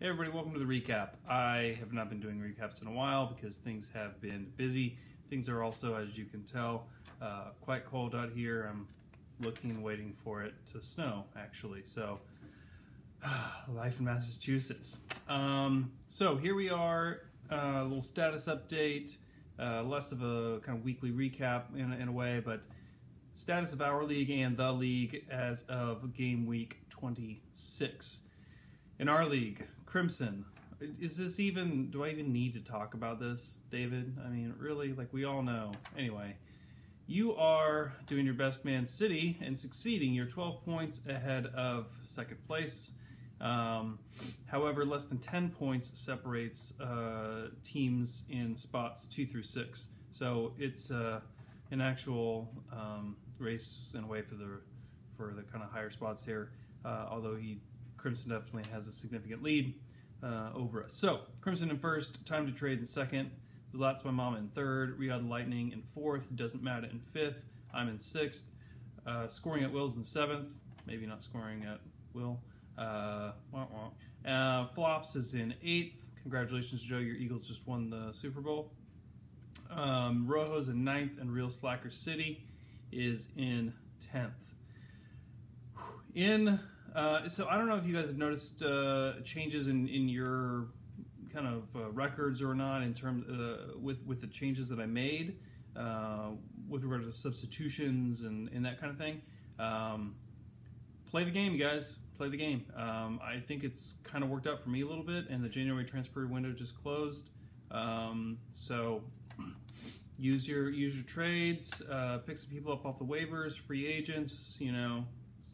Hey everybody, welcome to the recap. I have not been doing recaps in a while because things have been busy. Things are also, as you can tell, quite cold out here. I'm waiting for it to snow, actually. So, life in Massachusetts. So here we are, a little status update, less of a kind of weekly recap in a way, but status of our league and the league as of game week 26. In our league, Crimson, is this even, do I even need to talk about this, David? I mean, really? Like, we all know. Anyway, you are doing your best, Man City, and succeeding. You're 12 points ahead of second place. However, less than 10 points separates teams in spots 2 through 6. So it's an actual race in a way for the kind of higher spots here, although Crimson definitely has a significant lead over us. So, Crimson in first, Time to Trade in second, Zlat's My Mama in third, Riyadh Lightning in fourth, Doesn't Matter in fifth, I'm in sixth, Scoring at Will's in seventh, maybe not scoring at Will. Flops is in eighth. Congratulations, Joe, your Eagles just won the Super Bowl. Rojo's in ninth, and Real Slacker City is in 10th. So I don't know if you guys have noticed changes in your kind of records or not in terms with the changes that I made with regard to substitutions and that kind of thing. Play the game, you guys. Play the game. I think it's kind of worked out for me a little bit, and the January transfer window just closed. So use your trades, pick some people up off the waivers, free agents, you know.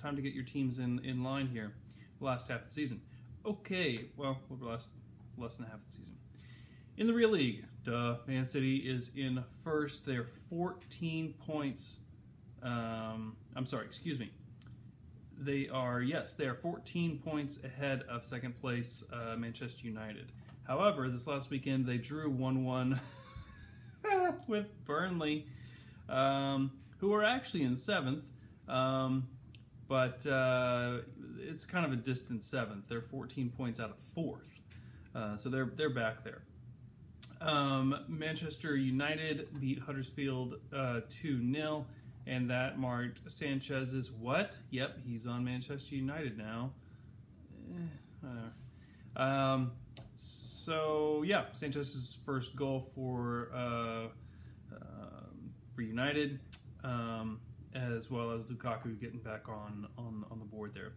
Time to get your teams in line here. Last half of the season. Okay, well, less than half the season. In the real league, Man City is in first. They're 14 points. I'm sorry, excuse me. They are 14 points ahead of second place, Manchester United. However, this last weekend they drew 1-1 with Burnley, who are actually in seventh. But it's kind of a distant seventh. They're 14 points out of fourth, so they're back there. Manchester United beat Huddersfield 2-0, and that marked Sanchez's what? Yep, he's on Manchester United now. So yeah, Sanchez's first goal for United. As well as Lukaku getting back on the board there.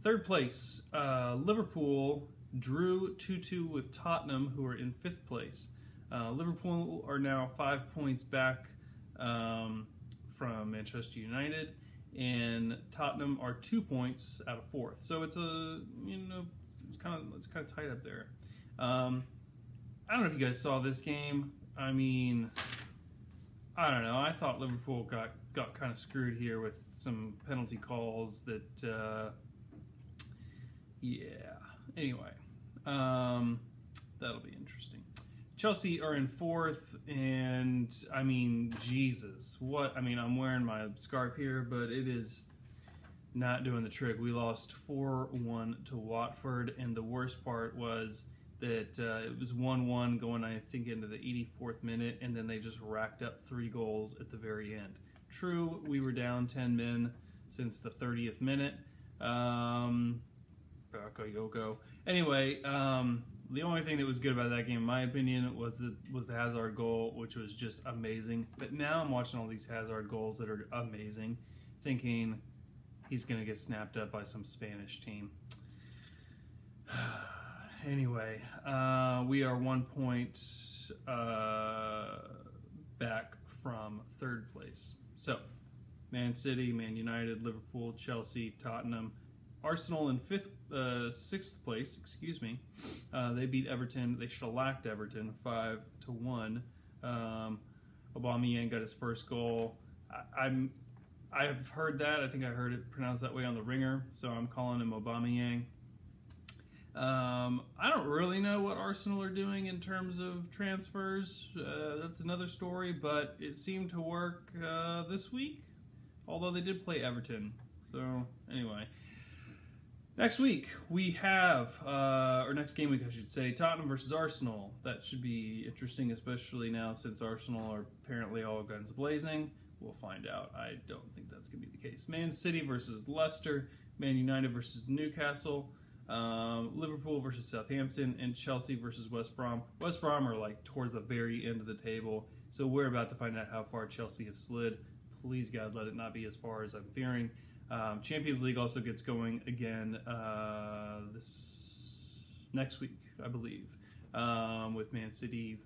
Third place, Liverpool drew 2-2 with Tottenham, who are in fifth place. Liverpool are now 5 points back from Manchester United, and Tottenham are 2 points out of fourth. So it's it's kind of tight up there. I don't know if you guys saw this game. I mean, I don't know. I thought Liverpool got kind of screwed here with some penalty calls that, yeah. Anyway, that'll be interesting. Chelsea are in fourth, and I mean, Jesus, what? I mean, I'm wearing my scarf here, but it is not doing the trick. We lost 4-1 to Watford, and the worst part was that it was 1-1 going, I think, into the 84th minute, and then they just racked up 3 goals at the very end. True, we were down 10 men since the 30th minute. Bakayoko. Anyway, the only thing that was good about that game, in my opinion, was the Hazard goal, which was just amazing. But now I'm watching all these Hazard goals that are amazing, thinking he's going to get snapped up by some Spanish team. Anyway, we are 1 point back from third place. So, Man City, Man United, Liverpool, Chelsea, Tottenham, Arsenal in sixth place. Excuse me. They beat Everton. They shellacked Everton 5-1. Aubameyang got his first goal. I've heard that. I think I heard it pronounced that way on the Ringer, so I'm calling him Aubameyang. I don't really know what Arsenal are doing in terms of transfers. That's another story, but it seemed to work this week, although they did play Everton. So, anyway. Next week, we have, or next game week, I should say, Tottenham versus Arsenal. That should be interesting, especially now since Arsenal are apparently all guns blazing. We'll find out. I don't think that's going to be the case. Man City versus Leicester, Man United versus Newcastle, Liverpool versus Southampton, and Chelsea versus West Brom. West Brom are like towards the very end of the table, so we're about to find out how far Chelsea have slid. Please, God, let it not be as far as I'm fearing. Champions League also gets going again this next week, I believe, with Man City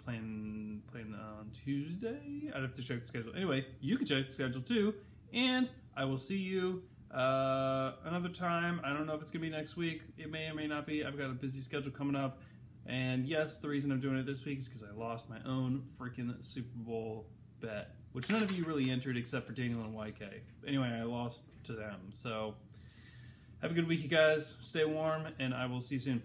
playing on Tuesday. I'd have to check the schedule. Anyway, you can check the schedule too, and I will see you another time. I don't know if it's going to be next week. It may or may not be. I've got a busy schedule coming up, and yes, the reason I'm doing it this week is because I lost my own freaking Super Bowl bet, which none of you really entered except for Daniel and YK. Anyway, I lost to them. So have a good week, you guys. Stay warm, and I will see you soon.